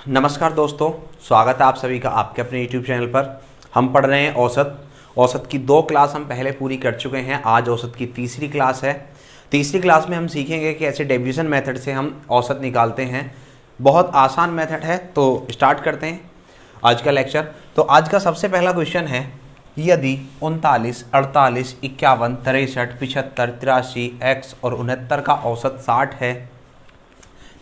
नमस्कार दोस्तों, स्वागत है आप सभी का आपके अपने यूट्यूब चैनल पर। हम पढ़ रहे हैं औसत की 2 क्लास हम पहले पूरी कर चुके हैं। आज औसत की तीसरी क्लास है। तीसरी क्लास में हम सीखेंगे कि ऐसे डेविएशन मेथड से हम औसत निकालते हैं। बहुत आसान मेथड है, तो स्टार्ट करते हैं आज का लेक्चर। तो आज का सबसे पहला क्वेश्चन है, यदि 39, 48, 51, 63, 75, 83, x और 69 का औसत 60 है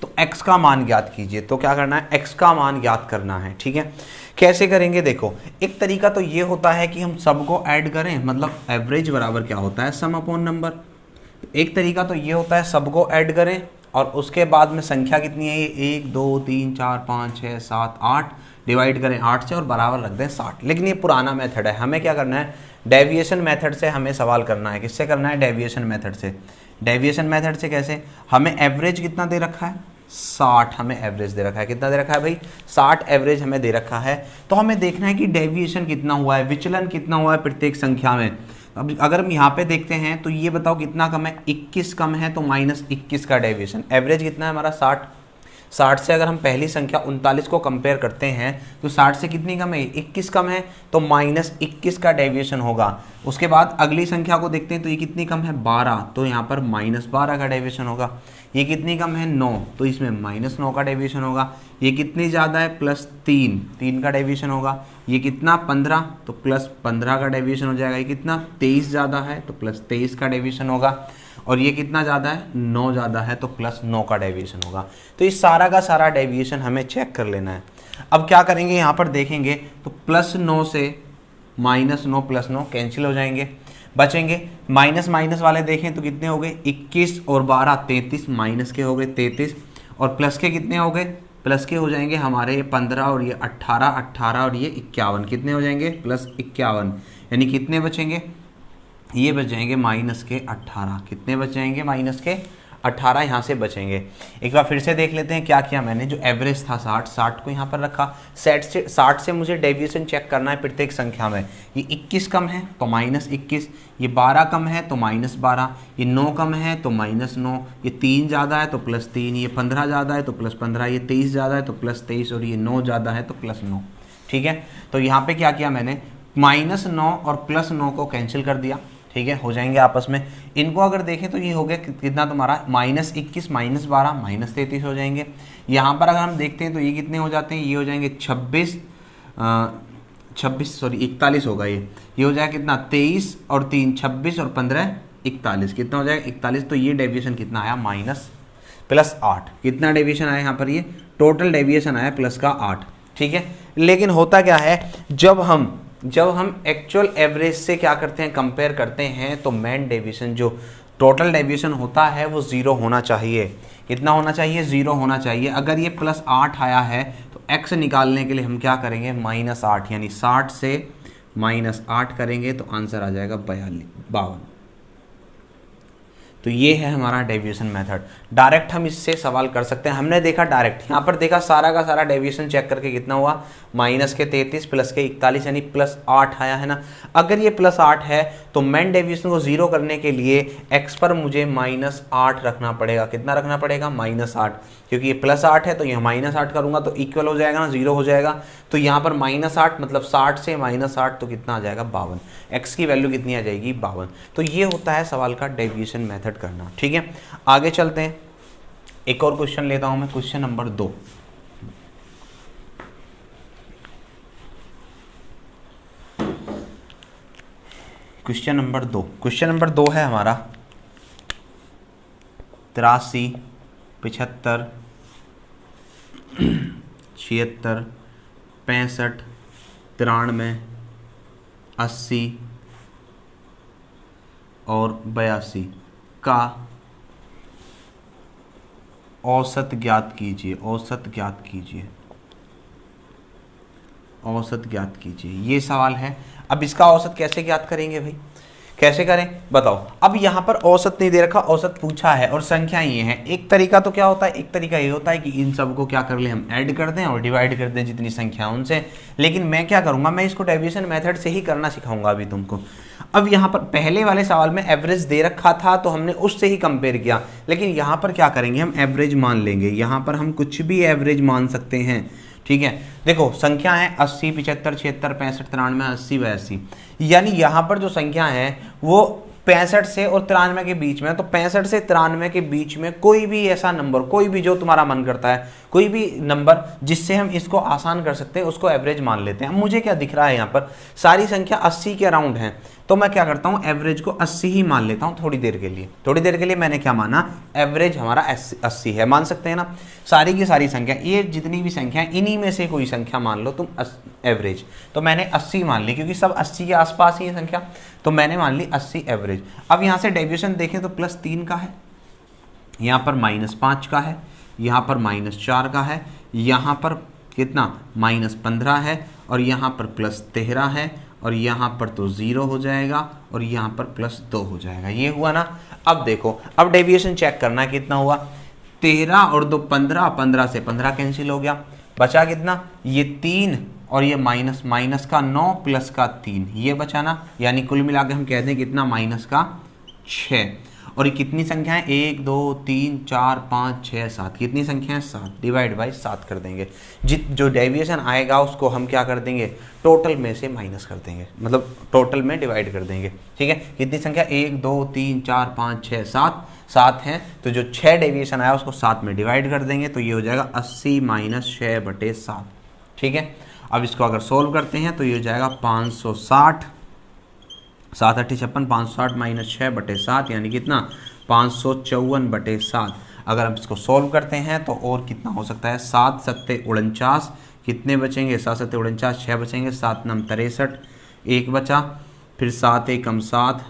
तो x का मान ज्ञात कीजिए। तो क्या करना है, x का मान ज्ञात करना है। ठीक है, कैसे करेंगे देखो। एक तरीका तो ये होता है कि हम सबको ऐड करें, मतलब एवरेज बराबर क्या होता है, सम अपॉन नंबर। एक तरीका तो ये होता है सबको ऐड करें और उसके बाद में संख्या कितनी है, ये 1 2 3 4 5 6 7 8 डिवाइड करें 8 से और बराबर रख दें 60। लेकिन ये पुराना मेथड है। हमें क्या करना है, डेविएशन मेथड से हमें सवाल करना है। किससे करना है, डेविएशन मेथड से। डेविएशन मेथड से कैसे, हमें एवरेज कितना दे रखा है, 60 हमें एवरेज दे रखा है। कितना दे रखा है भाई, 60 एवरेज हमें दे रखा है। तो हमें देखना है कि डेविएशन कितना हुआ है, विचलन कितना हुआ है प्रत्येक संख्या में। अब अगर हम यहाँ पे देखते हैं तो ये बताओ कितना कम है, 21 कम है, तो -21 का डेविएशन। एवरेज कितना है हमारा, 60। 60 से अगर हम पहली संख्या 39 को कंपेयर करते हैं तो 60 से कितनी कम है, 21 कम है, तो -21 का डेविएशन होगा। उसके बाद अगली संख्या को देखते हैं तो ये कितनी कम है, 12, तो यहाँ पर -12 का डेविएशन होगा। ये कितनी कम है, 9, तो इसमें -9 का डेविएशन होगा। ये कितनी ज़्यादा है, +3 का डेविएशन होगा। ये कितना 15, तो +15 का डेविएशन हो जाएगा। ये कितना 23 ज़्यादा है, तो +23 का डेविएशन होगा। और ये कितना ज़्यादा है, 9 ज़्यादा है, तो +9 का डेविएशन होगा। तो इस सारा का सारा डेविएशन हमें चेक कर लेना है। अब क्या करेंगे, यहाँ पर देखेंगे तो +9 से -9 +9 कैंसिल हो जाएंगे, बचेंगे। माइनस माइनस वाले देखें तो कितने हो गए, 21 और 12 33, माइनस के हो गए 33 और प्लस के कितने हो गए, प्लस के हो जाएंगे हमारे 15 और ये 18 और ये 51, कितने हो जाएंगे, +51। यानी कितने बचेंगे, ये बच जाएंगे -18। कितने बच जाएंगे, -18 यहाँ से बचेंगे। एक बार फिर से देख लेते हैं क्या किया मैंने। जो एवरेज था 60 को यहाँ पर रखा। 60 से मुझे डेविएशन चेक करना है प्रत्येक संख्या में। ये 21 कम है तो -21, ये 12 कम है तो -12, ये 9 कम है तो -9, ये 3 ज़्यादा है तो +3, ये 15 ज़्यादा है तो +15, ये 23 ज़्यादा है तो +23 और ये 9 ज़्यादा है तो +9। ठीक है, तो यहाँ पर क्या किया मैंने, -9 और +9 को कैंसिल कर दिया। ठीक है, हो जाएंगे आपस में। इनको अगर देखें तो ये हो गया कितना तुम्हारा, -21 -12 -33 हो जाएंगे। यहाँ पर अगर हम देखते हैं तो ये कितने हो जाते हैं, ये हो जाएंगे 41 होगा। ये हो जाएगा कितना, 23 और 3 26 और 15 41, कितना हो जाएगा 41। तो ये डेविएशन कितना आया, +8। कितना डेविएशन आया यहाँ पर, ये टोटल डेविएशन आया +8। ठीक है, लेकिन होता क्या है, जब हम एक्चुअल एवरेज से क्या करते हैं, कंपेयर करते हैं, तो मेन डेविएशन जो टोटल डेविएशन होता है वो 0 होना चाहिए। कितना होना चाहिए, 0 होना चाहिए। अगर ये +8 आया है तो x निकालने के लिए हम क्या करेंगे, -8, यानी 60 से -8 करेंगे तो आंसर आ जाएगा 52। तो ये है हमारा डेविएशन मेथड। डायरेक्ट हम इससे सवाल कर सकते हैं। हमने देखा डायरेक्ट, यहाँ पर देखा सारा का सारा डेविएशन चेक करके कितना हुआ, -33 +41, यानी +8 आया है ना। अगर ये +8 है तो मेन डेविएशन को 0 करने के लिए x पर मुझे -8 रखना पड़ेगा। कितना रखना पड़ेगा, -8, क्योंकि ये +8 है तो ये -8 करूँगा तो इक्वल हो जाएगा ना, 0 हो जाएगा। तो यहाँ पर -8 मतलब 60 से -8 तो कितना आ जाएगा, 52। x की वैल्यू कितनी आ जाएगी, 52। तो ये होता है सवाल का डेविएशन मेथड करना। ठीक है, आगे चलते हैं। एक और क्वेश्चन लेता हूं मैं, क्वेश्चन नंबर 2। क्वेश्चन नंबर 2 है हमारा 83, 75, 76, 65, 93, 80 और 82 का औसत ज्ञात कीजिए। औसत ज्ञात कीजिए, ये सवाल है। अब इसका औसत कैसे ज्ञात करेंगे भाई, कैसे करें बताओ। अब यहाँ पर औसत नहीं दे रखा, औसत पूछा है और संख्या ये है। एक तरीका तो क्या होता है, एक तरीका ये होता है कि इन सब को क्या कर ले, हम ऐड कर दें और डिवाइड कर दें जितनी संख्या उनसे। लेकिन मैं क्या करूँगा, मैं इसको डेविएशन मेथड से ही करना सिखाऊंगा अभी तुमको। अब यहाँ पर पहले वाले सवाल में एवरेज दे रखा था तो हमने उससे ही कंपेयर किया, लेकिन यहाँ पर क्या करेंगे, हम एवरेज मान लेंगे। यहाँ पर हम कुछ भी एवरेज मान सकते हैं। ठीक है। देखो संख्या है 80, 75, 76, 65, 93, 80, 82, यानी यहाँ पर जो संख्या है वो 65 से और 93 के बीच में। तो 65 से 93 के बीच में कोई भी ऐसा नंबर, कोई भी जो तुम्हारा मन करता है, कोई भी नंबर जिससे हम इसको आसान कर सकते हैं उसको एवरेज मान लेते हैं। अब मुझे क्या दिख रहा है, यहाँ पर सारी संख्या 80 के अराउंड है, तो मैं क्या करता हूँ एवरेज को 80 ही मान लेता हूँ थोड़ी देर के लिए। थोड़ी देर के लिए मैंने क्या माना, एवरेज हमारा 80 है, मान सकते हैं ना। सारी की सारी संख्या, ये जितनी भी संख्या है इन्हीं में से कोई संख्या मान लो तुम एवरेज। तो मैंने 80 मान ली क्योंकि सब 80 के आसपास ही है संख्या, तो मैंने मान ली 80 एवरेज। अब यहाँ से डेविएशन देखें तो +3 का है, यहाँ पर -5 का है, यहाँ पर -4 का है, यहाँ पर कितना -15 है, और यहाँ पर +13 है, और यहाँ पर तो 0 हो जाएगा, और यहाँ पर +2 हो जाएगा। ये हुआ ना। अब देखो, अब डेविएशन चेक करना है कितना हुआ। 13 और 2 15, 15 से 15 कैंसिल हो गया, बचा कितना, ये 3 और ये माइनस का 9 प्लस का 3, ये बचा ना। यानी कुल मिला के हम कहते हैं कितना, -6। और ये कितनी संख्या है, 1 2 3 4 5 6 7, कितनी संख्या है, 7, डिवाइड बाई 7 कर देंगे। जो डेविएशन आएगा उसको हम क्या कर देंगे, टोटल में से माइनस कर देंगे, मतलब टोटल में डिवाइड कर देंगे। ठीक है, कितनी संख्या, 1 2 3 4 5 6 7, 7 हैं, तो जो 6 डेविएशन आया उसको 7 में डिवाइड कर देंगे, तो ये हो जाएगा 80 - 6/7। ठीक है, अब इसको अगर सोल्व करते हैं तो ये हो जाएगा 560, 7 8 56, 560 - 6/7 यानी कितना, 554/7। अगर हम इसको सोल्व करते हैं तो और कितना हो सकता है, 7 7 49, कितने बचेंगे, 7 7 49, 6 बचेंगे, 7 9 63, 1 बचा, फिर 7 1 7,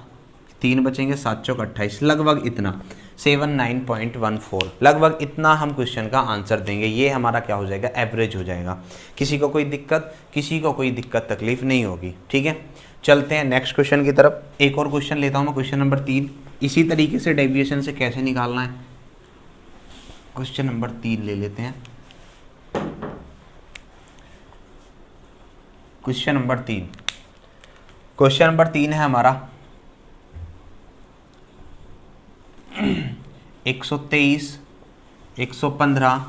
3 बचेंगे, 7 4 28, लगभग इतना 79.14, लगभग इतना हम क्वेश्चन का आंसर देंगे। ये हमारा क्या हो जाएगा, एवरेज हो जाएगा। किसी को कोई दिक्कत तकलीफ नहीं होगी। ठीक है, चलते हैं नेक्स्ट क्वेश्चन की तरफ। एक और क्वेश्चन लेता हूं मैं, क्वेश्चन नंबर 3। इसी तरीके से डेविएशन से कैसे निकालना है, क्वेश्चन नंबर 3 ले लेते हैं। क्वेश्चन नंबर 3 है हमारा 123, 115,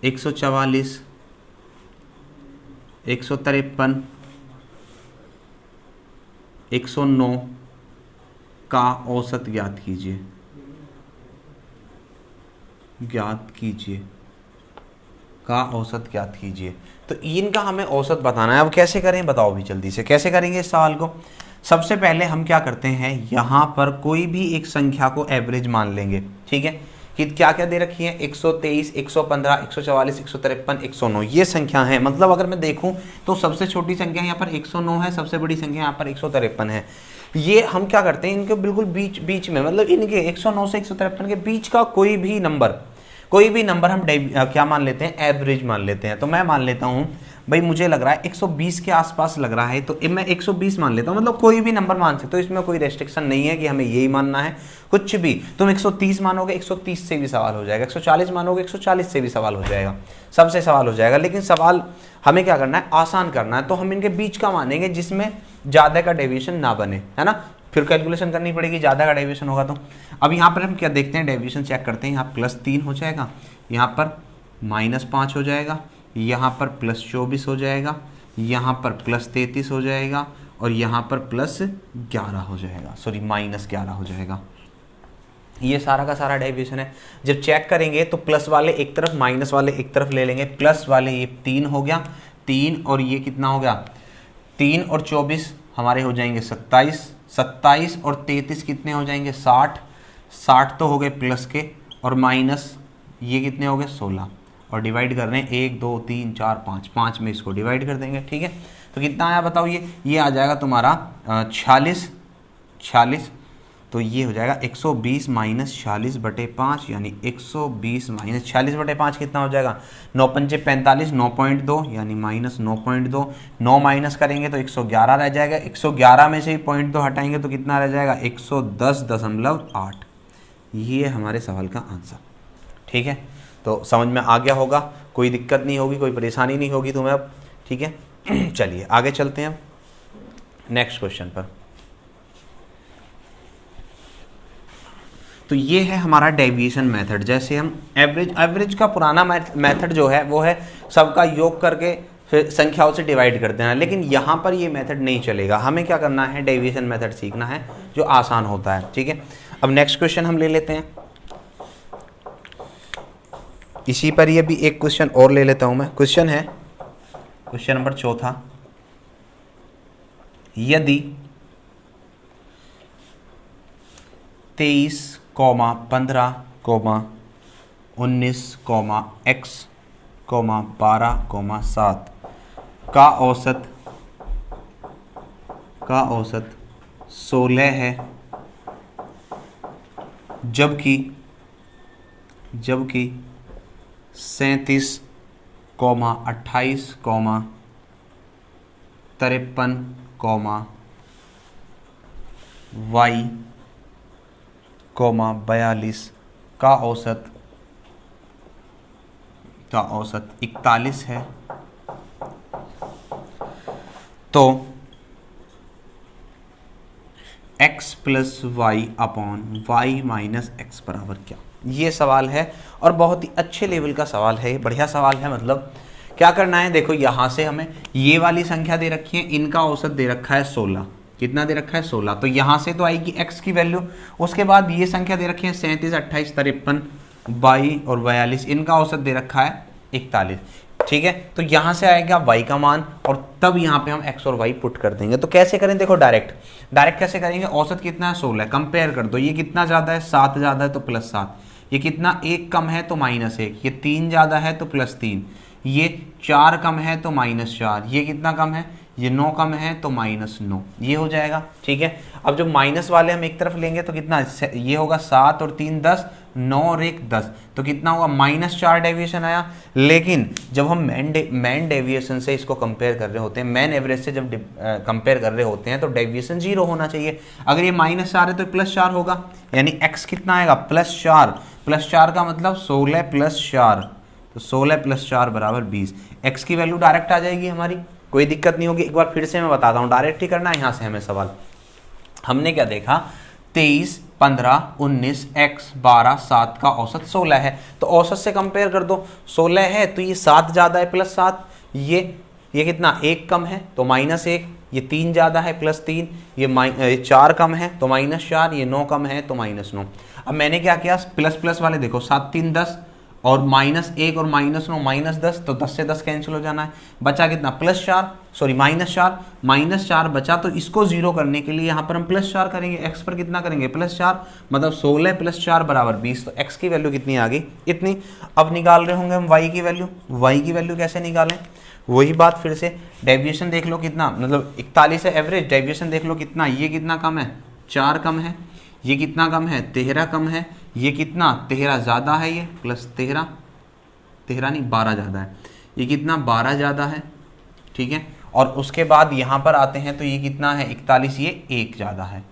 144, 153, 109 का औसत ज्ञात कीजिए। तो इनका हमें औसत बताना है। अब कैसे करें बताओ भी जल्दी से, कैसे करेंगे इस सवाल को। सबसे पहले हम क्या करते हैं, यहाँ पर कोई भी एक संख्या को एवरेज मान लेंगे। ठीक है, कि क्या क्या दे रखी है, 123, 115, 144, 153, 109, ये संख्या है। मतलब अगर मैं देखूं तो सबसे छोटी संख्या यहाँ पर 109 है, सबसे बड़ी संख्या यहाँ पर 153 है। ये हम क्या करते हैं, इनके बिल्कुल बीच में, मतलब इनके 109 से 153 के बीच का कोई भी नंबर हम क्या मान लेते हैं, एवरेज मान लेते हैं। तो मैं मान लेता हूँ भाई, मुझे लग रहा है 120 के आसपास लग रहा है, तो मैं 120 मान लेता हूँ। मतलब कोई भी नंबर मान सकते हो, इसमें कोई रेस्ट्रिक्शन नहीं है कि हमें यही मानना है, कुछ भी। तुम 130 मानोगे, 130 से भी सवाल हो जाएगा, 140 मानोगे, 140 से भी सवाल हो जाएगा, सबसे सवाल हो जाएगा। लेकिन सवाल हमें क्या करना है, आसान करना है। तो हम इनके बीच का मानेंगे जिसमें ज़्यादा का डेविएशन ना बने, है ना। फिर कैलकुलेशन करनी पड़ेगी, ज़्यादा का डेविएशन होगा तो। अब यहाँ पर हम क्या देखते हैं, डेविएशन चेक करते हैं। यहाँ +3 हो जाएगा, यहाँ पर -5 हो जाएगा, यहाँ पर +24 हो जाएगा, यहाँ पर +33 हो जाएगा, और यहाँ पर +11 हो जाएगा, सॉरी -11 हो जाएगा। ये सारा का सारा डेविएशन है। जब चेक करेंगे तो प्लस वाले एक तरफ, माइनस वाले एक तरफ ले लेंगे। प्लस वाले ये 3 हो गया, 3 और ये कितना हो गया, 3 और 24 हमारे हो जाएंगे 27, 27 और 33 कितने हो जाएंगे, 60, 60 तो हो गए प्लस के, और माइनस ये कितने हो गए 16, और डिवाइड कर रहे हैं 1 2 3 4 5, 5 में इसको डिवाइड कर देंगे। ठीक है, तो कितना आया बताओ, ये आ जाएगा तुम्हारा 46। तो ये हो जाएगा 120 - 46/5, यानी 120 - 46/5 कितना हो जाएगा, 9 पंजे 45, 9.2 यानी -9.2। 9 माइनस करेंगे तो 111 रह जाएगा, 111 में से ही 0.2 हटाएंगे तो कितना रह जाएगा, 110.8। ये हमारे सवाल का आंसर। ठीक है, तो समझ में आ गया होगा, कोई दिक्कत नहीं होगी, कोई परेशानी नहीं होगी तुम्हें अब। ठीक है, चलिए आगे चलते हैं नेक्स्ट क्वेश्चन पर। तो ये है हमारा डेविएशन मेथड। जैसे हम एवरेज का पुराना मेथड जो है वो है सबका योग करके फिर संख्याओं से डिवाइड कर देना, लेकिन यहाँ पर ये मेथड नहीं चलेगा। हमें क्या करना है, डेविएशन मेथड सीखना है जो आसान होता है। ठीक है, अब नेक्स्ट क्वेश्चन हम ले लेते हैं। इसी पर ये भी एक क्वेश्चन और ले लेता हूँ मैं। क्वेश्चन है क्वेश्चन नंबर 4। यदि 23, 15, 19, x, 12, 7 का औसत 16 है, जबकि 37, 28, 53, y, 42 का औसत 41 है, तो x plus Y upon Y minus X बराबर क्या? ये सवाल है और बहुत ही अच्छे लेवल का सवाल है, बढ़िया सवाल है। मतलब क्या करना है, देखो यहाँ से हमें ये वाली संख्या दे रखी है, इनका औसत दे रखा है 16। कितना दे रखा है? 16। तो यहाँ से तो आएगी x की वैल्यू। उसके बाद ये संख्या दे रखी है 37, 28, 53, 22 और 42, इनका औसत दे रखा है 41। ठीक है, तो यहाँ से आएगा y का मान और तब यहाँ पे हम x और y पुट कर देंगे। तो कैसे करें, देखो डायरेक्ट कैसे करेंगे, औसत कितना है 16, कंपेयर कर दो। ये कितना ज़्यादा है, 7 ज़्यादा है तो +7, ये कितना 1 कम है तो -1, ये 3 ज़्यादा है तो +3, ये 4 कम है तो -4, ये कितना कम है, ये 9 कम है तो -9, ये हो जाएगा। ठीक है, अब जब माइनस वाले हम एक तरफ लेंगे तो कितना, ये होगा 7 और 3 10, 9 और 1 10, तो कितना होगा -4 डेविएशन आया। लेकिन जब हम मैन डेविएशन से इसको कंपेयर कर रहे होते हैं, मैन एवरेज से जब कंपेयर कर रहे होते हैं तो डेविएशन 0 होना चाहिए। अगर ये -4 है तो +4 होगा, यानी x कितना आएगा, +4, +4 का मतलब 16 + 4, तो 16 + 4 बराबर 20। x की वैल्यू डायरेक्ट आ जाएगी हमारी, कोई दिक्कत नहीं होगी। एक बार फिर से मैं बताता हूँ, डायरेक्ट ही करना है यहाँ से हमें सवाल। हमने क्या देखा, 23, 15, 19, x, 12, 7 का औसत 16 है, तो औसत से कंपेयर कर दो। 16 है तो ये 7 ज़्यादा है +7, ये कितना 1 कम है तो -1, ये 3 ज़्यादा है +3, ये 4 कम है तो -4, ये 9 कम है तो -9। अब मैंने क्या किया, प्लस वाले देखो, 7 3 10 और -1 और -9 -10, तो 10 से 10 कैंसिल हो जाना है। बचा कितना, -4 बचा। तो इसको 0 करने के लिए यहाँ पर हम +4 करेंगे, x पर कितना करेंगे, +4, मतलब 16 + 4 बराबर 20। तो x की वैल्यू कितनी आ गई, इतनी। अब निकाल रहे होंगे हम y की वैल्यू कैसे निकालें, वही बात फिर से, डेविएशन देख लो कितना, मतलब 41 है एवरेज, डेविएशन देख लो कितना, ये कितना कम है, 4 कम है, ये कितना कम है, 13 कम है, ये कितना 13 ज़्यादा है, ये +13, 13 नहीं 12 ज़्यादा है, ये कितना 12 ज़्यादा है। ठीक है, और उसके बाद यहाँ पर आते हैं तो ये कितना है 41, ये 1 ज़्यादा है।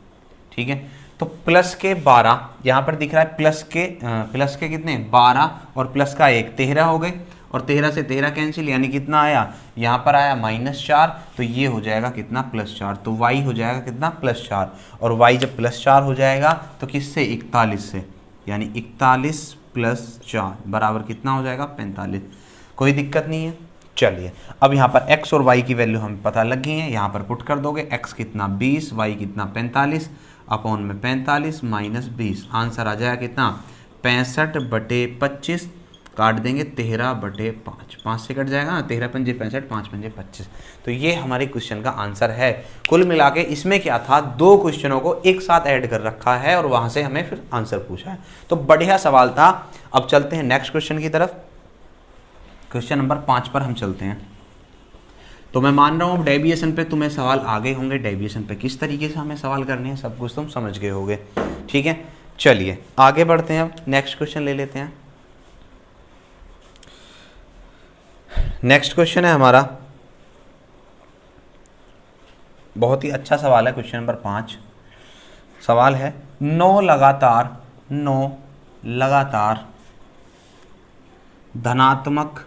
ठीक है, तो प्लस के 12 यहाँ पर दिख रहा है, प्लस के कितने 12 और प्लस का 1, 13 हो गए, और 13 से 13 कैंसिल, यानी कितना आया, यहाँ पर आया -4, तो ये हो जाएगा कितना +4, तो y हो जाएगा कितना +4, और y जब +4 हो जाएगा तो किससे, 41 से, यानी 41 + 4 बराबर कितना हो जाएगा 45। कोई दिक्कत नहीं है। चलिए, अब यहाँ पर x और y की वैल्यू हमें पता लग गई है, यहाँ पर पुट कर दोगे, x कितना 20, y कितना 45, अपॉन में 45 -20, आंसर आ जाएगा कितना 65/25, काट देंगे 13/5, 5 से कट जाएगा ना, 13 पंजे 65, 5 पंजे 25। तो ये हमारे क्वेश्चन का आंसर है। कुल मिला के इसमें क्या था, 2 क्वेश्चनों को एक साथ ऐड कर रखा है और वहां से हमें फिर आंसर पूछा है, तो बढ़िया सवाल था। अब चलते हैं नेक्स्ट क्वेश्चन की तरफ। क्वेश्चन नंबर 5 पर हम चलते हैं। तो मैं मान रहा हूँ डेविएशन पे तुम्हें सवाल आ गए होंगे, डेविएशन पे किस तरीके से हमें सवाल करने हैं सब कुछ तुम समझ गए होगे। ठीक है, चलिए आगे बढ़ते हैं, अब नेक्स्ट क्वेश्चन ले लेते हैं। नेक्स्ट क्वेश्चन है हमारा, बहुत ही अच्छा सवाल है, क्वेश्चन नंबर 5। सवाल है 9 लगातार धनात्मक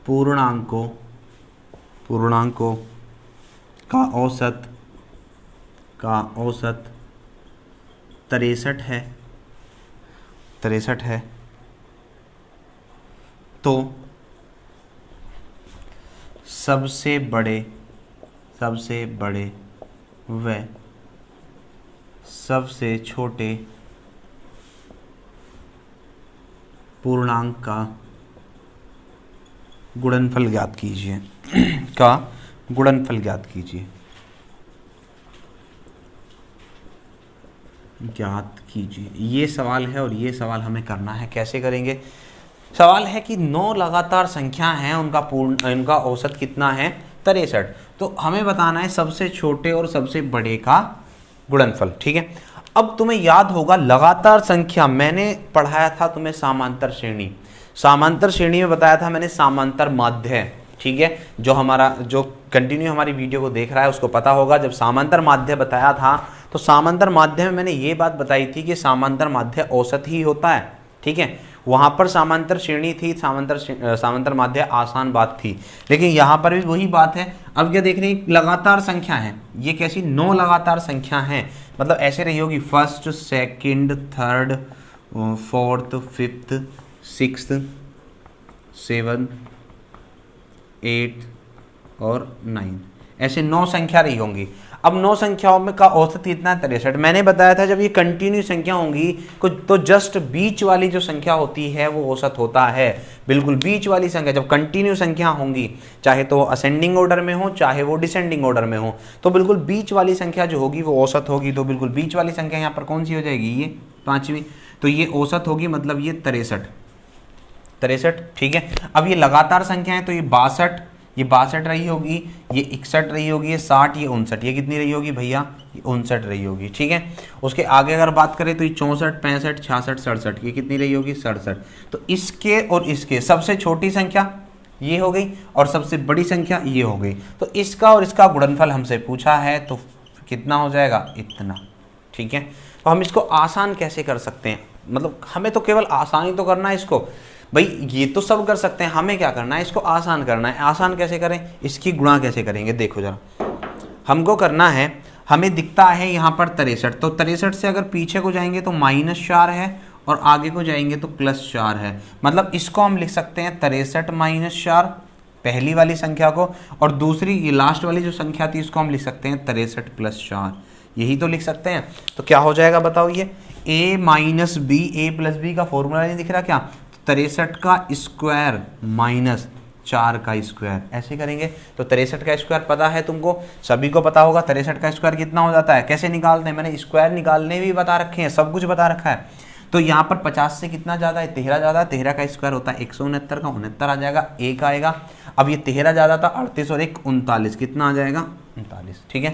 पूर्णांकों का औसत का औसत 63 है तो सबसे बड़े व सबसे छोटे पूर्णांक का गुणनफल ज्ञात कीजिए ये सवाल है और ये सवाल हमें करना है। कैसे करेंगे? सवाल है कि 9 लगातार संख्या हैं, उनका औसत कितना है? 63। तो हमें बताना है सबसे छोटे और सबसे बड़े का गुणनफल। ठीक है, अब तुम्हें याद होगा लगातार संख्या मैंने पढ़ाया था तुम्हें समांतर श्रेणी में बताया था मैंने समांतर माध्य। ठीक है, जो कंटिन्यू हमारी वीडियो को देख रहा है उसको पता होगा, जब समांतर माध्य बताया था तो समांतर माध्य में मैंने ये बात बताई थी कि समांतर माध्य औसत ही होता है। ठीक है, वहां पर समांतर श्रेणी थी, समांतर माध्य आसान बात थी, लेकिन यहां पर भी वही बात है। अब क्या देख रहे हैं? लगातार संख्या है, ये कैसी? 9 लगातार संख्या है, मतलब ऐसे रही होगी 1st, 2nd, 3rd, 4th, 5th, 6th, 7th, 8th और 9, ऐसे 9 संख्या रही होंगी। अब 9 संख्याओं में का औसत कितना है? 63। मैंने बताया था जब ये कंटिन्यू संख्या होंगी तो जस्ट बीच वाली जो संख्या होती है वो औसत होता है। बिल्कुल बीच वाली संख्या जब कंटिन्यू संख्या होंगी, चाहे तो असेंडिंग ऑर्डर में हो चाहे वो डिसेंडिंग ऑर्डर में हो, तो बिल्कुल बीच वाली संख्या जो होगी वो औसत होगी। तो बिल्कुल बीच वाली संख्या यहाँ पर कौन सी हो जाएगी? ये 5वीं। तो ये औसत होगी, मतलब ये 63। ठीक है, अब ये लगातार संख्या है तो ये 62 रही होगी, ये 61 रही होगी, ये 60, ये 59, ये कितनी रही होगी भैया? ये 59 रही होगी। ठीक है, उसके आगे अगर बात करें तो ये 64, 65, 66, 67, ये कितनी रही होगी? 67। तो इसके और इसके सबसे छोटी संख्या ये हो गई और सबसे बड़ी संख्या ये हो गई। तो इसका और इसका गुणनफल हमसे पूछा है, तो कितना हो जाएगा? इतना। ठीक है, तो हम इसको आसान कैसे कर सकते हैं? मतलब हमें तो केवल आसान ही तो करना है इसको भाई, ये तो सब कर सकते हैं, हमें क्या करना है? इसको आसान करना है। आसान कैसे करें? इसकी गुणा कैसे करेंगे? देखो जरा, हमको करना है, हमें दिखता है यहाँ पर 63, तो 63 से अगर पीछे को जाएंगे तो -4 है और आगे को जाएंगे तो +4 है। मतलब इसको हम लिख सकते हैं 63 - 4 पहली वाली संख्या को, और दूसरी ये लास्ट वाली जो संख्या थी इसको हम लिख सकते हैं 63 + 4, यही तो लिख सकते हैं। तो क्या हो जाएगा बताओ? ये a - b, a + b का फॉर्मूला नहीं दिख रहा क्या? 63 का स्क्वायर -4 का स्क्वायर, ऐसे करेंगे। तो 63 का स्क्वायर पता है तुमको, सभी को पता होगा 63 का स्क्वायर कितना हो जाता है, कैसे निकालते हैं? मैंने स्क्वायर निकालने भी बता रखे हैं, सब कुछ बता रखा है। तो यहाँ पर 50 से कितना ज़्यादा है? 13 ज़्यादा है। 13 का स्क्वायर होता है 169 का, 69 आ जाएगा, 1 आएगा। अब ये 13 ज़्यादा था, 38 और 1 39, कितना आ जाएगा? 39। ठीक है,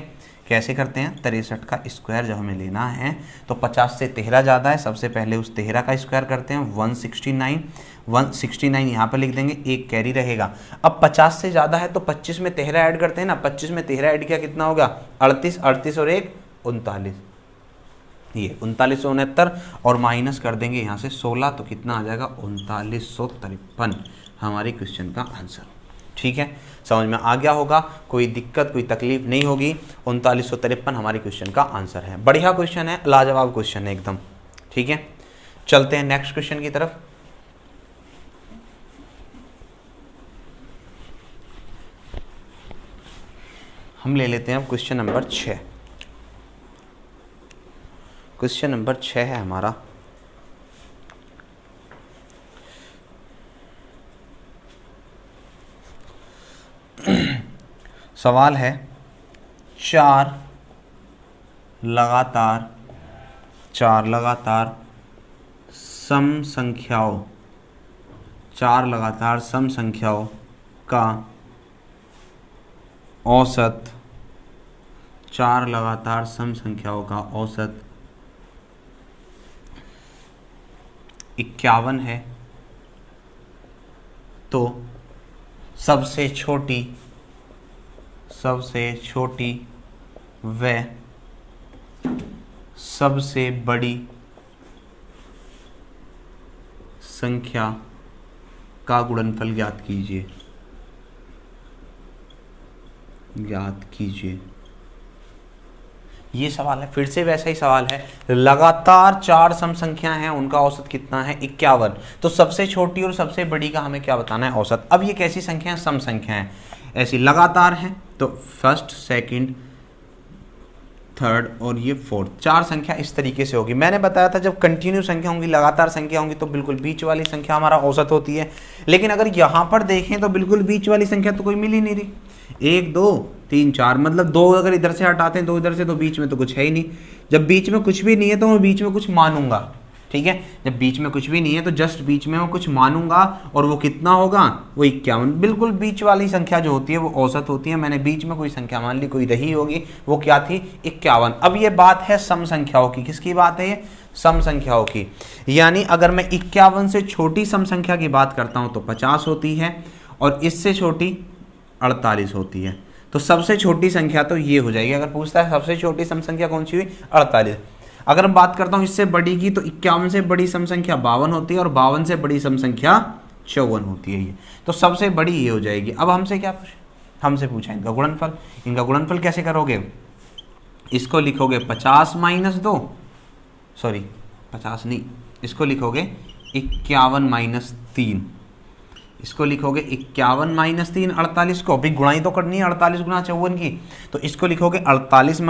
कैसे करते हैं? 63 का स्क्वायर जब हमें लेना है तो 50 से 13 ज़्यादा है, सबसे पहले उस 13 का स्क्वायर करते हैं, 169 यहाँ पर लिख देंगे, एक कैरी रहेगा। अब 50 से ज़्यादा है तो 25 में 13 ऐड करते हैं ना, 25 में 13 ऐड किया कितना होगा? 38, 38 और 1 39, ये 3969 और माइनस कर देंगे यहाँ से 16, तो कितना आ जाएगा? 3953 हमारे क्वेश्चन का आंसर। ठीक है, समझ में आ गया होगा, कोई दिक्कत कोई तकलीफ नहीं होगी। 3953 हमारे क्वेश्चन का आंसर है। बढ़िया क्वेश्चन है, लाजवाब क्वेश्चन है एकदम। ठीक है, चलते हैं नेक्स्ट क्वेश्चन की तरफ। हम ले लेते हैं अब क्वेश्चन नंबर 6। क्वेश्चन नंबर 6 है हमारा, सवाल है 4 लगातार सम संख्याओं का औसत 4 लगातार सम संख्याओं का औसत 51 है, तो सबसे छोटी व सबसे बड़ी संख्या का गुणनफल ज्ञात कीजिए। ये सवाल है, फिर से वैसा ही सवाल है, लगातार 4 सम संख्या हैं, उनका औसत कितना है 51। तो सबसे छोटी और सबसे बड़ी का हमें क्या बताना है औसत। अब ये कैसी संख्या है, सम संख्या है, ऐसी लगातार हैं, तो फर्स्ट सेकंड थर्ड और ये फोर्थ, 4 संख्या इस तरीके से होगी। मैंने बताया था जब कंटिन्यू संख्या होंगी, लगातार संख्या होंगी, तो बिल्कुल बीच वाली संख्या हमारा औसत होती है। लेकिन अगर यहाँ पर देखें तो बिल्कुल बीच वाली संख्या तो कोई मिल ही नहीं रही, 1 2 3 4, मतलब 2 अगर इधर से हटाते हैं 2 इधर से, तो बीच में तो कुछ है ही नहीं। जब बीच में कुछ भी नहीं है तो मैं बीच में कुछ मानूंगा, ठीक है, जब बीच में कुछ भी नहीं है तो जस्ट बीच में मैं कुछ मानूंगा, और वो कितना होगा, वो 51। बिल्कुल बीच वाली संख्या जो होती है वो औसत होती है। मैंने बीच में कोई संख्या मान ली, कोई रही होगी, वो क्या थी 51। अब ये बात है सम संख्याओं की, किसकी बात है ये, सम संख्याओं की। यानी अगर मैं 51 से छोटी सम संख्या की बात करता हूं तो 50 होती है, और इससे छोटी 48 होती है। तो सबसे छोटी संख्या तो ये हो जाएगी। अगर पूछता है सबसे छोटी सम संख्या कौन सी हुई, 48। अगर मैं बात करता हूं इससे बड़ी की, तो 51 से बड़ी सम संख्या 52 होती है, और 52 से बड़ी सम संख्या 54 होती है ये। तो सबसे बड़ी ये हो जाएगी। अब हमसे क्या हमसे पूछा इनका गुणनफल। इनका गुणनफल कैसे करोगे, इसको लिखोगे 50 माइनस 2, सॉरी 50 नहीं, इसको लिखोगे 51 माइनस 3, इसको लिखोगे 51 माइनस 3, 48 को अभी गुणाई तो करनी है 48 गुना 54 की, तो इसको लिखोगे 51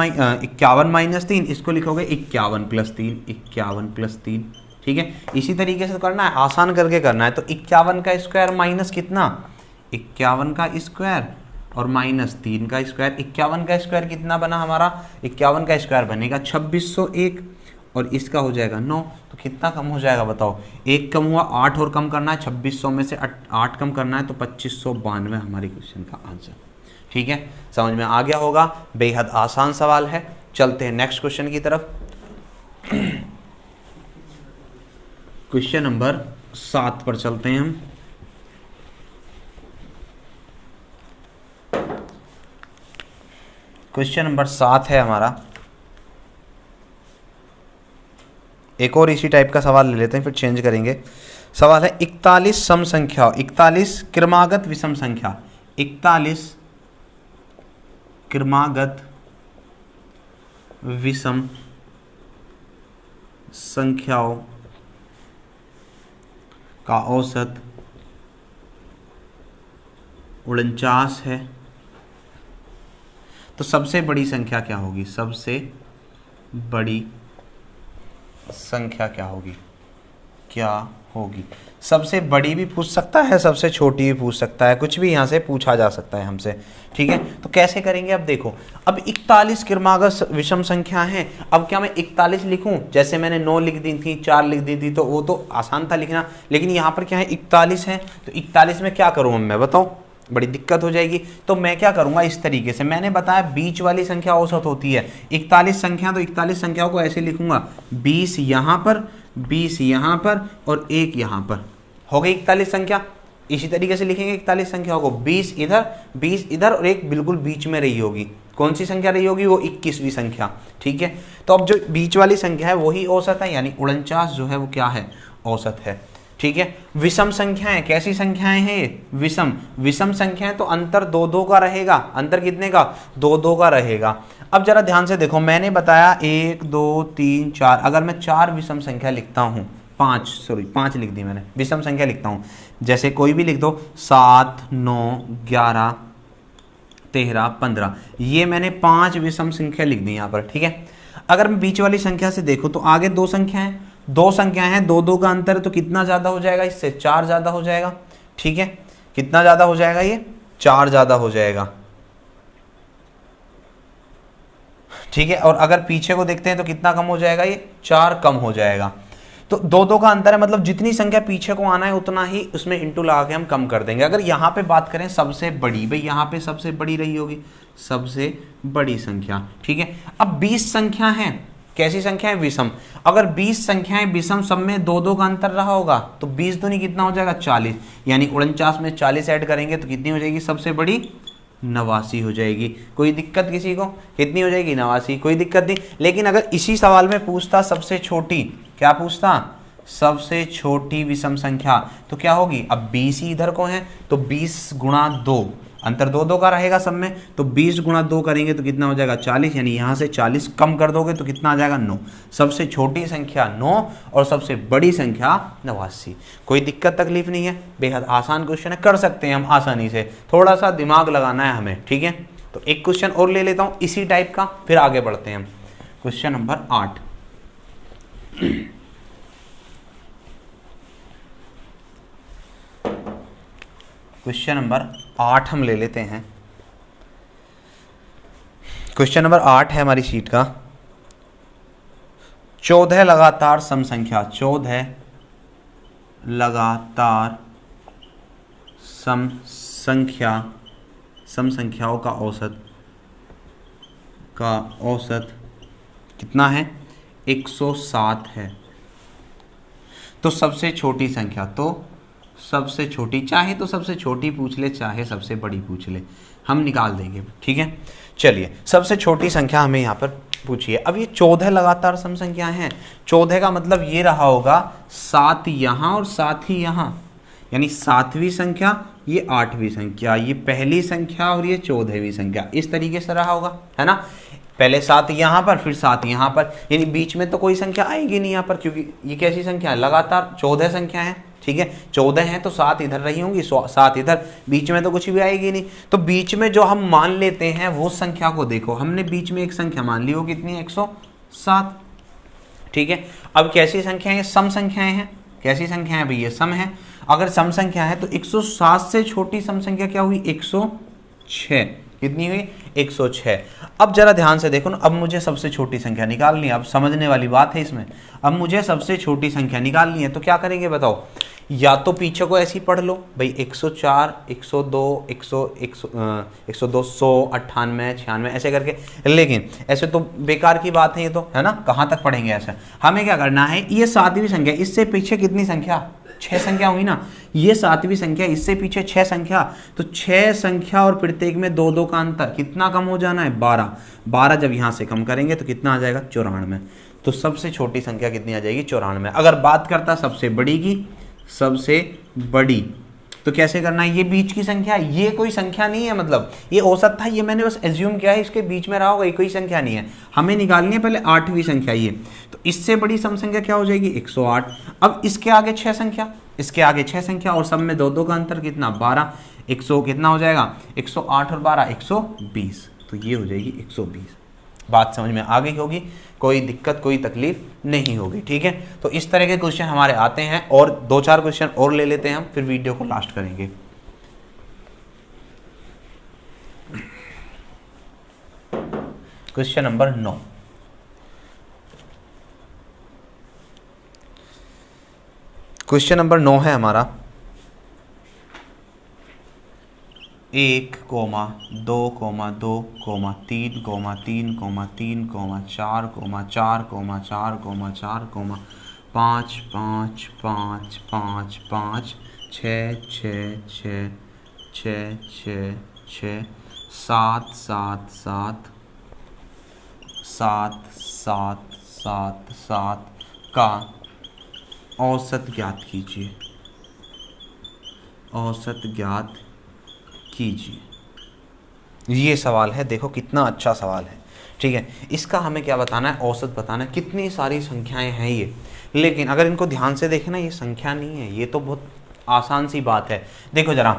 माइनस 3, इसको लिखोगे 51 प्लस 3, 51 प्लस 3, ठीक है। इसी तरीके से करना है, आसान करके करना है। तो 51 का स्क्वायर माइनस कितना, 51 का स्क्वायर और माइनस 3 का स्क्वायर। 51 का स्क्वायर कितना बना हमारा, 51 का स्क्वायर बनेगा 2601, और इसका हो जाएगा 9। तो कितना कम हो जाएगा बताओ, 1 कम हुआ, 8 और कम करना है, 2600 में से 8 कम करना है, तो 2592 हमारे क्वेश्चन का आंसर। ठीक है, समझ में आ गया होगा, बेहद आसान सवाल है। चलते हैं नेक्स्ट क्वेश्चन की तरफ। क्वेश्चन नंबर 7 पर चलते हैं हम। क्वेश्चन नंबर 7 है हमारा, एक और इसी टाइप का सवाल ले लेते हैं, फिर चेंज करेंगे। सवाल है 41 सम संख्या, 41 क्रमागत विषम संख्या, 41 क्रमागत विषम संख्याओं का औसत 49 है। तो सबसे बड़ी संख्या क्या होगी, सबसे बड़ी संख्या क्या होगी, क्या होगी। सबसे बड़ी भी पूछ सकता है, सबसे छोटी भी पूछ सकता है, कुछ भी यहाँ से पूछा जा सकता है हमसे। ठीक है, तो कैसे करेंगे, अब देखो, अब 41 क्रमागत विषम संख्या है। अब क्या मैं 41 लिखूं, जैसे मैंने 9 लिख दी थी, 4 लिख दी थी, तो वो तो आसान था लिखना। लेकिन यहाँ पर क्या है 41 है, तो 41 में क्या करूँ मैं बताओ, बड़ी दिक्कत हो जाएगी। तो मैं क्या करूंगा, इस तरीके से मैंने बताया बीच वाली संख्या औसत होती है 41 संख्या, तो 41 संख्याओं को ऐसे लिखूंगा, 20 यहाँ पर, 20 यहाँ पर और 1 यहाँ पर, हो गई 41 संख्या। इसी तरीके से लिखेंगे 41 संख्याओं को, 20 इधर, 20 इधर और एक बिल्कुल बीच में रही होगी। कौन सी संख्या रही होगी, वो 21वीं संख्या। ठीक है, तो अब जो बीच वाली संख्या है वही औसत है, यानी 49 जो है वो क्या है, औसत है। ठीक है, विषम संख्याएं, कैसी संख्याएं हैं ये, विषम। विषम संख्याएं तो अंतर 2-2 का रहेगा, अंतर कितने का, 2-2 का रहेगा। अब जरा ध्यान से देखो, मैंने बताया 1 2 3 4, अगर मैं 4 विषम संख्या लिखता हूं, 5 लिख दी मैंने, विषम संख्या लिखता हूं, जैसे कोई भी लिख दो, 7 9 11 13 15, ये मैंने 5 विषम संख्या लिख दी यहाँ पर। ठीक है, अगर मैं बीच वाली संख्या से देखूं तो आगे 2 संख्याएं, 2 संख्याएं हैं, 2-2 का अंतर है, तो कितना ज्यादा हो जाएगा, इससे 4 ज्यादा हो जाएगा। ठीक है, कितना ज्यादा हो जाएगा, ये 4 ज्यादा हो जाएगा। ठीक है, और अगर पीछे को देखते हैं तो कितना कम हो जाएगा, ये 4 कम हो जाएगा। तो 2-2 का अंतर है, मतलब जितनी संख्या पीछे को आना है उतना ही उसमें इंटू लगा के हम कम कर देंगे। अगर यहाँ पे बात करें सबसे बड़ी, भाई यहाँ पे सबसे बड़ी रही होगी, सबसे बड़ी संख्या। ठीक है, अब 20 संख्या है, कैसी संख्या है, विषम। अगर 20 संख्याएं विषम, सब में 2-2 का अंतर रहा होगा, तो 20 दूनी कितना हो जाएगा, 40, यानी 49 में 40 ऐड करेंगे तो कितनी हो जाएगी, सबसे बड़ी 89 हो जाएगी। कोई दिक्कत किसी को, कितनी हो जाएगी, 89, कोई दिक्कत नहीं। लेकिन अगर इसी सवाल में पूछता सबसे छोटी, क्या पूछता, सबसे छोटी विषम संख्या, तो क्या होगी, अब 20 ही इधर को है, तो 20 गुणा 2, अंतर 2 का रहेगा सब में, तो 20 गुणा 2 करेंगे तो कितना हो जाएगा 40, यानी यहाँ से 40 कम कर दोगे तो कितना आ जाएगा 9। सबसे छोटी संख्या 9 और सबसे बड़ी संख्या 89। कोई दिक्कत तकलीफ नहीं है, बेहद आसान क्वेश्चन है, कर सकते हैं हम आसानी से, थोड़ा सा दिमाग लगाना है हमें, ठीक है। तो एक क्वेश्चन और ले लेता हूँ इसी टाइप का, फिर आगे बढ़ते हैं हम। Question number 8। क्वेश्चन नंबर 8 हम ले लेते हैं। क्वेश्चन नंबर 8 है हमारी शीट का। 14 लगातार सम संख्या, 14 लगातार सम संख्याओं का औसत कितना है 107 है। तो सबसे छोटी संख्या, तो सबसे छोटी, चाहे तो सबसे छोटी पूछ ले चाहे सबसे बड़ी पूछ ले, हम निकाल देंगे, ठीक है। चलिए सबसे छोटी संख्या हमें यहाँ पर पूछिए। अब ये 14 लगातार सम संख्याएं हैं, 14 का मतलब ये रहा होगा 7 यहाँ और 7 ही यहाँ, यानी 7वीं संख्या, ये 8वीं संख्या, ये पहली संख्या और ये 14वीं संख्या, इस तरीके से रहा होगा, है ना। पहले 7 यहाँ पर, फिर 7 यहाँ पर, यानी बीच में तो कोई संख्या आएगी नहीं यहाँ पर, क्योंकि ये कैसी संख्या है, लगातार 14 संख्या है, ठीक है। 14 हैं तो 7 इधर रही होंगी, 7 इधर, बीच में तो कुछ भी आएगी नहीं। तो बीच में जो हम मान लेते हैं वो संख्या को देखो, हमने बीच में एक संख्या मान ली, वो कितनी है 107, ठीक है। अब कैसी संख्या है, सम संख्याएं हैं। कैसी संख्या है भाई, ये सम है। अगर सम संख्या है तो 107 से छोटी सम संख्या क्या हुई 106, कितनी हुई 106। अब जरा ध्यान से देखो ना, अब मुझे सबसे छोटी संख्या निकालनी है, अब समझने वाली बात है इसमें। अब मुझे सबसे छोटी संख्या निकालनी है तो क्या करेंगे बताओ, या तो पीछे को ऐसे ही पढ़ लो भाई, 104, 102, 102, 100, 98, 96 ऐसे करके, लेकिन ऐसे तो बेकार की बात है ये तो, है ना, कहाँ तक पढ़ेंगे ऐसा। हमें क्या करना है, ये 7वीं संख्या, इससे पीछे कितनी संख्या 6 संख्या हुई ना, ये 7वीं संख्या, इससे पीछे 6 संख्या, तो 6 संख्या और प्रत्येक में 2 का अंतर, कितना कम हो जाना है 12 जब यहाँ से कम करेंगे तो कितना आ जाएगा 94। तो सबसे छोटी संख्या कितनी आ जाएगी 94। अगर बात करता सबसे बड़ी की, सबसे बड़ी तो कैसे करना है, ये बीच की संख्या, ये कोई संख्या नहीं है, मतलब ये औसत था, ये मैंने बस एज्यूम किया है, इसके बीच में रहा होगा, ये कोई संख्या नहीं है। हमें निकालनी है पहले 8वीं संख्या ये, तो इससे बड़ी सम संख्या क्या हो जाएगी 108। अब इसके आगे 6 संख्या, इसके आगे 6 संख्या और सब में 2 का अंतर, कितना 12, 100 कितना हो जाएगा 108 और 12 120, तो ये हो जाएगी 120। बात समझ में आ गई होगी, कोई दिक्कत कोई तकलीफ नहीं होगी, ठीक है। तो इस तरह के क्वेश्चन हमारे आते हैं, और 2-4 क्वेश्चन और ले लेते हैं हम, फिर वीडियो को लास्ट करेंगे। Question number 9। क्वेश्चन नंबर 9 है हमारा 1, 2, 2, 3, 3, 3, 3, 4, 4, 4, 4, 5, 5, 5, 5, 5, 6, 6, 6, 6, 6, 6, 7, 7, 7, 7, 7, 7, 7 का औसत ज्ञात कीजिए। औसत ज्ञात कीजिए, ये सवाल है। देखो कितना अच्छा सवाल है, ठीक है। इसका हमें क्या बताना है, औसत बताना है। कितनी सारी संख्याएं हैं ये, लेकिन अगर इनको ध्यान से देखें ना, ये संख्या नहीं है, ये तो बहुत आसान सी बात है। देखो जरा,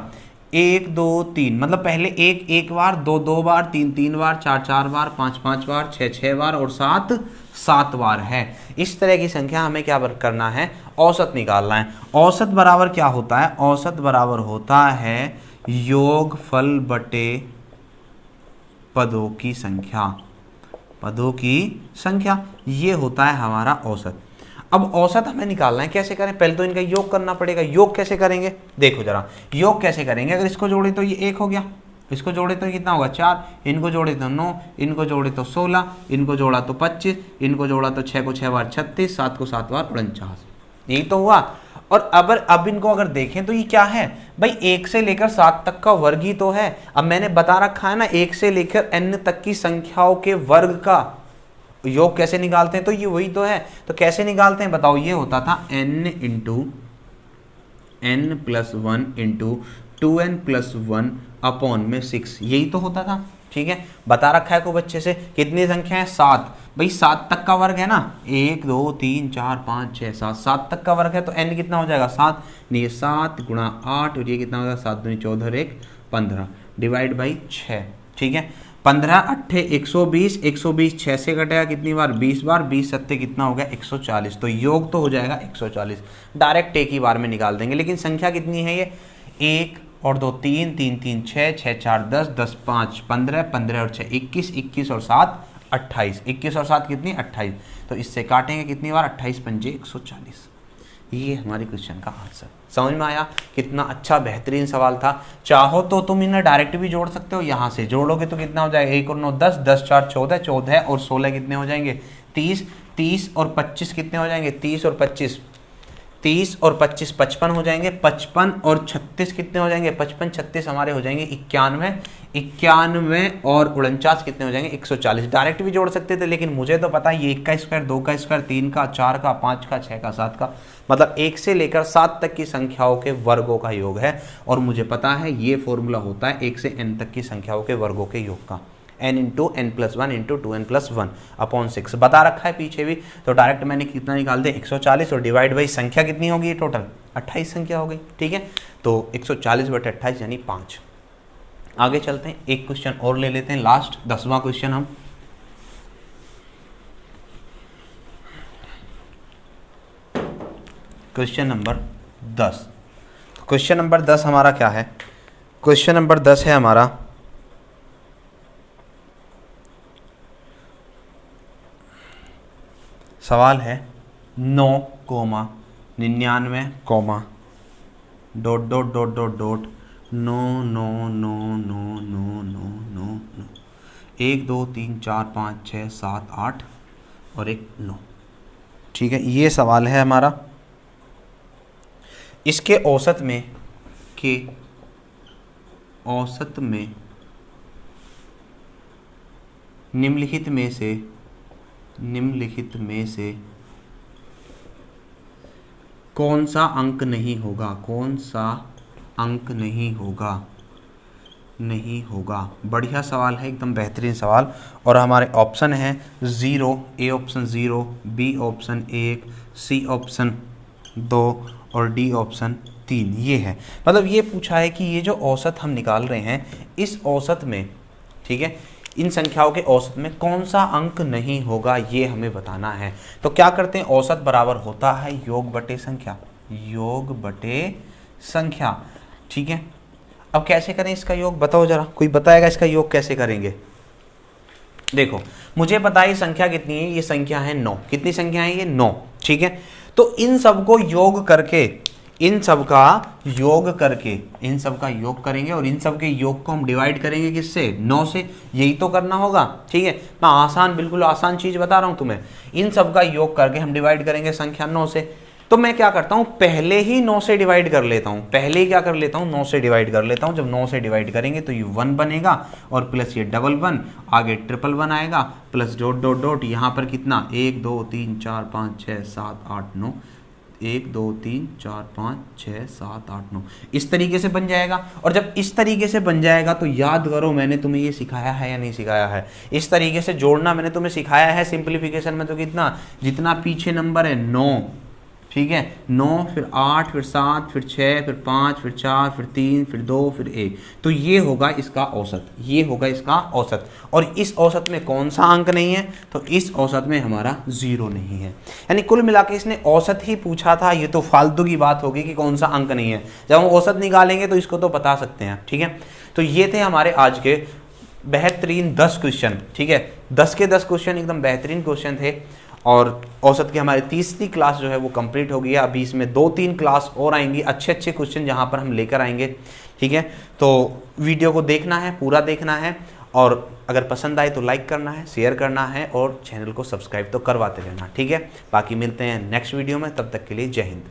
1, 2, 3 मतलब पहले 1 1 बार, 2 2 बार, 3 3 बार, 4 4 बार, 5 5 बार, 6 6 बार और 7 7 बार है। इस तरह की संख्या हमें क्या करना है, औसत निकालना है। औसत बराबर क्या होता है, औसत बराबर होता है योगफल बटे पदों की संख्या। पदों की संख्या, ये होता है हमारा औसत। अब औसत हमें निकालना है, कैसे करें, पहले तो इनका योग करना पड़ेगा। योग कैसे करेंगे, देखो जरा, योग कैसे करेंगे। अगर इसको जोड़े तो ये 1 हो गया, इसको जोड़े तो कितना होगा 4, इनको जोड़े तो 9, इनको जोड़े तो 16, इनको जोड़ा तो 25, इनको जोड़ा तो 6 को 6 बार 36, 7 को 7 बार 49, यही तो हुआ। और अब इनको अगर देखें तो ये क्या है भाई, 1 से लेकर 7 तक का वर्ग ही तो है। अब मैंने बता रखा है ना, 1 से लेकर n तक की संख्याओं के वर्ग का योग कैसे निकालते हैं, तो ये वही तो है। तो कैसे निकालते हैं बताओ, ये होता था n into n+1 into 2n+1 upon में 6, यही तो होता था। ठीक है, बता रखा है खूब अच्छे से। कितनी संख्या है? 7। भाई 7 तक का वर्ग है ना, 1 2 3 4 5 6 7, 7 तक का वर्ग है तो n कितना हो जाएगा? 7। नहीं, 7 गुणा 8 और ये कितना होगा? 7 दूनी 14 और 1 15 डिवाइड बाई 6। ठीक है, 15 8 120, 120 6 से कटेगा कितनी बार? 20 बार। 20 सत्ते कितना हो गया? 140। तो योग तो हो जाएगा 140, डायरेक्ट एक ही बार में निकाल देंगे। लेकिन संख्या कितनी है ये? 1 और 2 3, 3 3 6, 6 4 10, 10 5 15, 15 और 6 21, 21 और 7 28, 21 और 7 कितनी? 28। तो इससे काटेंगे कितनी बार? 28 पंजे 140। ये हमारी क्वेश्चन का आंसर। समझ में आया? कितना अच्छा बेहतरीन सवाल था। चाहो तो तुम इन्हें डायरेक्ट भी जोड़ सकते हो, यहाँ से जोड़ोगे तो कितना हो जाएगा? 1 और 9 10, 10 4 14, 14 और 16 कितने हो जाएंगे? 30, 30 और 25 कितने हो जाएंगे? 30 और 25, 30 और 25 55 हो जाएंगे। 55 और 36 कितने हो जाएंगे? 55 36 हमारे हो जाएंगे 91, 91 और 49 कितने हो जाएंगे? 140। डायरेक्ट भी जोड़ सकते थे, लेकिन मुझे तो पता है ये 1 का स्क्वायर, 2 का स्क्वायर, 3 का, 4 का, 5 का, 6 का, 7 का, मतलब 1 से लेकर 7 तक की संख्याओं के वर्गों का योग है। और मुझे पता है ये फॉर्मूला होता है 1 से n तक की संख्याओं के वर्गों के योग का, n into n plus 1 into 2n plus 1 upon 6 बता रखा है पीछे भी। तो डायरेक्ट मैंने कितना निकाल दिया? 140 और डिवाइड बाई संख्या कितनी होगी? टोटल 28 संख्या हो गई। ठीक है, तो 140/28 यानी 5। आगे चलते हैं, एक क्वेश्चन और ले लेते हैं, लास्ट 10वां क्वेश्चन हम। Question number 10। क्वेश्चन नंबर 10 हमारा क्या है? क्वेश्चन नंबर 10 है हमारा, सवाल है 9,99, dot dot dot dot dot 9 9 9 9 9 9 9 9 1 2 3 4 5 6 7 8 और एक 9। ठीक है, ये सवाल है हमारा। इसके औसत में निम्नलिखित में से कौन सा अंक नहीं होगा? कौन सा अंक नहीं होगा? बढ़िया सवाल है, एकदम बेहतरीन सवाल। और हमारे ऑप्शन है 0, A option 0, B option 1, C option 2 और डी ऑप्शन 3। ये है, मतलब ये पूछा है कि ये जो औसत हम निकाल रहे हैं, इस औसत में, ठीक है, इन संख्याओं के औसत में कौन सा अंक नहीं होगा, ये हमें बताना है। तो क्या करते हैं? औसत बराबर होता है योग बटे संख्या, योग बटे संख्या। ठीक है, अब कैसे करें इसका योग? बताओ जरा, कोई बताएगा इसका योग कैसे करेंगे? देखो, मुझे पता है ये संख्या कितनी है, ये संख्या है 9। कितनी संख्या है ये? 9। ठीक है, तो इन सबको योग करके, इन सब का योग करेंगे और इन सब के योग को हम डिवाइड करेंगे किससे? 9 से। यही तो करना होगा। ठीक है, मैं आसान, बिल्कुल आसान चीज बता रहा हूं तुम्हें। इन सब का योग करके हम डिवाइड करेंगे संख्या 9 से। तो मैं क्या करता हूं? पहले ही 9 से डिवाइड कर लेता हूं। पहले ही क्या कर लेता हूं? 9 से डिवाइड कर लेता हूं। जब 9 से डिवाइड करेंगे तो ये 1 बनेगा और प्लस ये डबल 1, आगे ट्रिपल 1 आएगा, प्लस डॉट डॉट डॉट, यहाँ पर कितना? 1 2 3 4 5 6 7 8 9, 1 2 3 4 5 6 7 8 9, इस तरीके से बन जाएगा। और जब इस तरीके से बन जाएगा तो याद करो मैंने तुम्हें ये सिखाया है या नहीं सिखाया है? इस तरीके से जोड़ना मैंने तुम्हें सिखाया है सिंप्लीफिकेशन में। तो कितना? जितना पीछे नंबर है 9, ठीक है, 9 फिर 8 फिर 7 फिर 6 फिर 5 फिर 4 फिर 3 फिर 2 फिर 1, तो ये होगा इसका औसत, ये होगा इसका औसत। और इस औसत में कौन सा अंक नहीं है? तो इस औसत में हमारा 0 नहीं है। यानी कुल मिला के इसने औसत ही पूछा था, ये तो फालतू की बात होगी कि कौन सा अंक नहीं है। जब हम औसत निकालेंगे तो इसको तो बता सकते हैं। ठीक है, तो ये थे हमारे आज के बेहतरीन 10 क्वेश्चन। ठीक है, 10 के 10 क्वेश्चन एकदम बेहतरीन क्वेश्चन थे। और औसत की हमारी तीसरी क्लास जो है वो कंप्लीट हो गई है। अभी इसमें 2-3 क्लास और आएंगी, अच्छे अच्छे क्वेश्चन जहां पर हम लेकर आएंगे। ठीक है, तो वीडियो को देखना है, पूरा देखना है, और अगर पसंद आए तो लाइक करना है, शेयर करना है और चैनल को सब्सक्राइब तो करवाते रहना। ठीक है, बाकी मिलते हैं नेक्स्ट वीडियो में, तब तक के लिए जय हिंद।